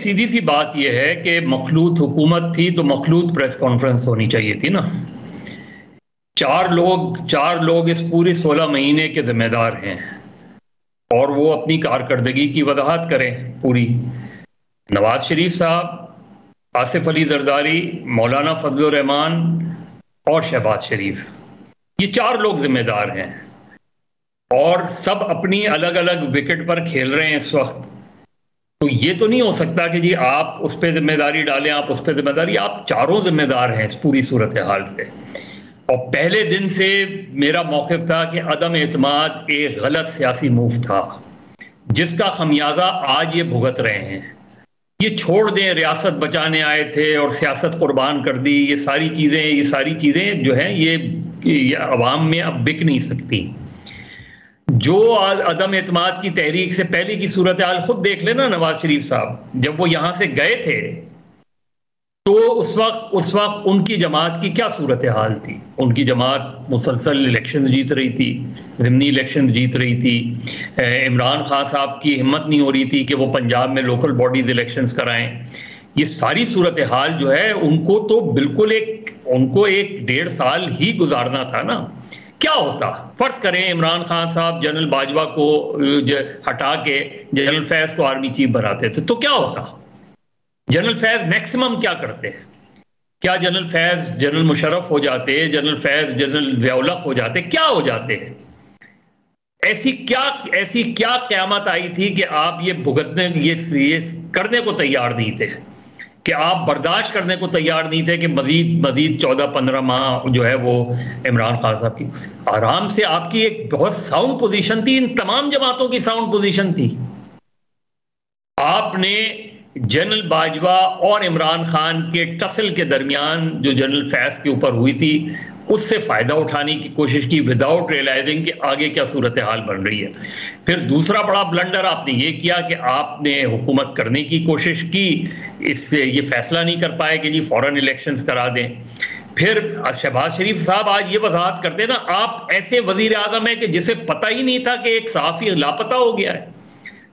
सीधी सी बात यह है कि मखलूत हुकूमत थी तो मखलूत प्रेस कॉन्फ्रेंस होनी चाहिए थी ना। चार लोग इस पूरे 16 महीने के जिम्मेदार हैं और वो अपनी कारकर्दगी की वजाहत करें पूरी। नवाज शरीफ साहब, आसिफ अली जरदारी, मौलाना फजल रहमान और शहबाज शरीफ, ये 4 लोग जिम्मेदार हैं और सब अपनी अलग अलग विकेट पर खेल रहे हैं इस वक्त। तो ये तो नहीं हो सकता कि जी आप उस पर जिम्मेदारी डालें, आप उस पर जिम्मेदारी, आप चारों जिम्मेदार हैं इस पूरी सूरत हाल से। और पहले दिन से मेरा मौक़िफ़ था कि अदम एतमाद एक गलत सियासी मूव था जिसका खमियाजा आज ये भुगत रहे हैं। ये छोड़ दें, रियासत बचाने आए थे और सियासत कुर्बान कर दी, ये सारी चीज़ें जो हैं ये अवाम में अब बिक नहीं सकती। जो अदम एतमाद की तहरीक से पहले की सूरत हाल खुद देख लेना। नवाज शरीफ साहब जब वो यहां से गए थे तो उस वक्त उनकी जमात की क्या सूरत हाल थी। उनकी जमात मुसलसल इलेक्शन जीत रही थी, ज़िमनी इलेक्शन जीत रही थी। इमरान खान साहब की हिम्मत नहीं हो रही थी कि वो पंजाब में लोकल बॉडीज इलेक्शंस कराएं। ये सारी सूरत हाल जो है उनको तो बिल्कुल उनको 1-1.5 साल ही गुजारना था ना। क्या होता, फर्ज करें इमरान खान साहब जनरल बाजवा को हटा के जनरल फैज को आर्मी चीफ बनाते थे तो क्या होता। जनरल फैज मैक्सिमम क्या करते हैं? क्या जनरल फैज जनरल मुशर्रफ हो जाते, जनरल फैज जनरल ज़िया-उल-हक हो जाते, क्या हो जाते हैं? ऐसी क्या क़यामत आई थी कि आप ये भुगतने, ये करने को तैयार नहीं थे, कि आप बर्दाश्त करने को तैयार नहीं थे कि मजीद 14-15 माह जो है वो इमरान खान साहब की आराम से, आपकी एक बहुत साउंड पोजीशन थी, इन तमाम जमातों की साउंड पोजीशन थी। आपने जनरल बाजवा और इमरान खान के टसल के दरमियान जो जनरल फैज के ऊपर हुई थी उससे फ़ायदा उठाने की कोशिश की विदाउट रियलाइजिंग कि आगे क्या सूरत हाल बन रही है। फिर दूसरा बड़ा ब्लंडर आपने ये किया कि आपने हुकूमत करने की कोशिश की, इससे ये फैसला नहीं कर पाए कि जी फ़ौरन इलेक्शंस करा दें। फिर शहबाज शरीफ साहब आज ये वजाहत करते ना, आप ऐसे वज़ीर आज़म है कि जिसे पता ही नहीं था कि एक सहाफ़ी लापता हो गया है।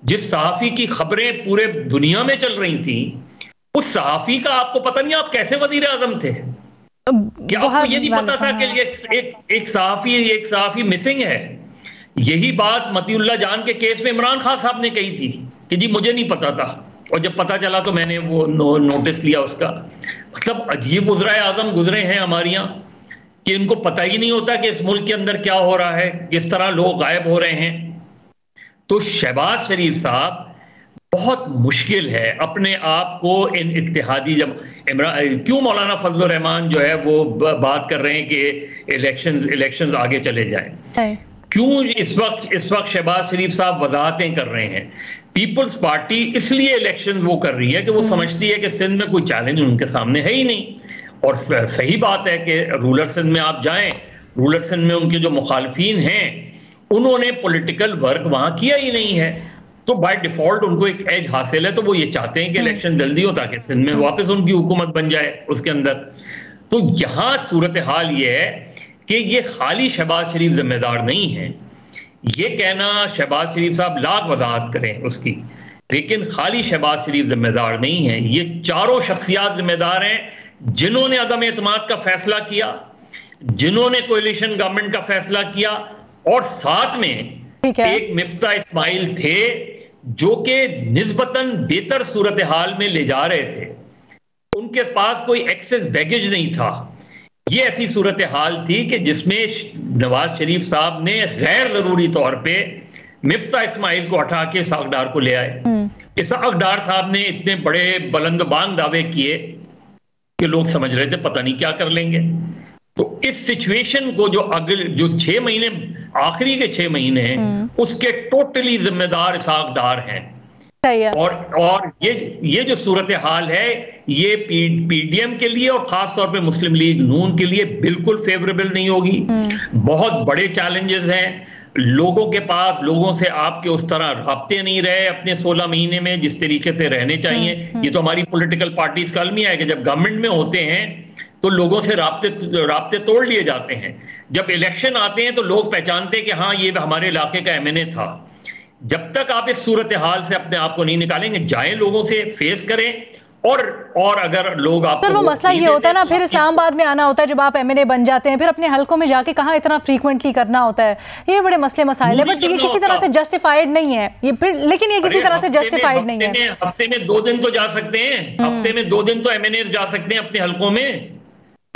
जिस सहाफ़ी की खबरें पूरे दुनिया में चल रही थी उस सहाफ़ी का आपको पता नहीं, आप कैसे वज़ीर आज़म थे? क्या आपको ये नहीं पता था कि एक सहाफ़ी मिसिंग है? यही बात मतीउल्लाह जान के केस में इमरान खान साहब ने कही थी कि जी मुझे नहीं पता था और जब पता चला तो मैंने वो नोटिस लिया उसका। मतलब अजीब वज़ीर आज़म गुजरे हैं हमारे यहाँ कि इनको पता ही नहीं होता कि इस मुल्क के अंदर क्या हो रहा है, किस तरह लोग गायब हो रहे हैं। तो शहबाज शरीफ साहब बहुत मुश्किल है अपने आप को इन इत्तेहादी, जब क्यों मौलाना फजल रहमान जो है वो बात कर रहे हैं कि इलेक्शंस आगे चले जाएं, क्यों इस वक्त शहबाज शरीफ साहब वजाहतें कर रहे हैं। पीपल्स पार्टी इसलिए इलेक्शन वो कर रही है कि वो समझती है कि सिंध में कोई चैलेंज उनके सामने है ही नहीं। और सही बात है कि रूरल सिंध में आप जाएं, रूरल सिंध में उनके जो मुखालफीन हैं उन्होंने पॉलिटिकल वर्क वहां किया ही नहीं है, तो बाय डिफॉल्ट उनको एक एज हासिल है। तो वो ये चाहते हैं कि इलेक्शन जल्दी हो ताकि सिंध में वापस उनकी हुकूमत बन जाए उसके अंदर। तो यहाँ सूरत हाल ये है कि ये खाली शहबाज शरीफ जिम्मेदार नहीं है। ये कहना शहबाज शरीफ साहब लाख वजाहत करें उसकी, लेकिन खाली शहबाज शरीफ जिम्मेदार नहीं है। ये चारों शख्सियात जिम्मेदार हैं जिन्होंने अदम एतमाद का फैसला किया, जिन्होंने कोalition गवर्नमेंट का फैसला किया, और साथ में एक मिफ्ता इस्माइल थे जो कि निस्बतन बेहतर सूरत हाल में ले जा रहे थे। उनके पास कोई एक्सेस बैगेज नहीं था। ये ऐसी सूरत हाल थी कि जिसमें नवाज शरीफ साहब ने गैर जरूरी तौर पे मिफ्ता इस्माइल को हटा के इसाक डार को ले आए। इसाक डार साहब ने इतने बड़े बुलंदबांग दावे किए कि लोग समझ रहे थे पता नहीं क्या कर लेंगे। तो इस सिचुएशन को जो 6 महीने, आखिरी के 6 महीने हैं, उसके टोटली जिम्मेदार इसाक डार हैं। और ये जो सूरत हाल है ये पीडीएम के लिए और खास तौर पे मुस्लिम लीग नून के लिए बिल्कुल फेवरेबल नहीं होगी। बहुत बड़े चैलेंजेस हैं लोगों के पास, लोगों से आपके उस तरह राब्ते नहीं रहे अपने 16 महीने में जिस तरीके से रहने चाहिए। ये तो हमारी पॉलिटिकल पार्टीज का अलमिया है कि जब गवर्नमेंट में होते हैं तो लोगों से राब्ते तोड़ लिए जाते हैं। जब इलेक्शन आते हैं तो लोग पहचानते हैं कि हाँ ये हमारे इलाके का एमएनए था। जब तक आप इस सूरत हाल से अपने आप को नहीं निकालेंगे, जाएं, लोगों से फेस करें, और अगर लोग आपको सर वो मसला ये होता है ना, फिर इस्लामाबाद में आना होता है, जब आप एमएनए बन जाते हैं, फिर अपने हलकों में जाके कहाँ इतना फ्रीक्वेंटली करना होता है, ये बड़े मसले मसाइल है। बट ये किसी तरह से जस्टिफाइड नहीं है ये फिर, लेकिन ये किसी तरह से जस्टिफाइड नहीं है। हफ्ते में 2 दिन तो जा सकते हैं, हफ्ते में 2 दिन तो एमएनए जा सकते हैं अपने हलकों में।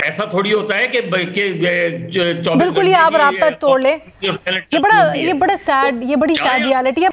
ऐसा थोड़ी होता है कि बिल्कुल ही आप राब्ता तोड़ ले। ये बड़ी सैड रियलिटी है।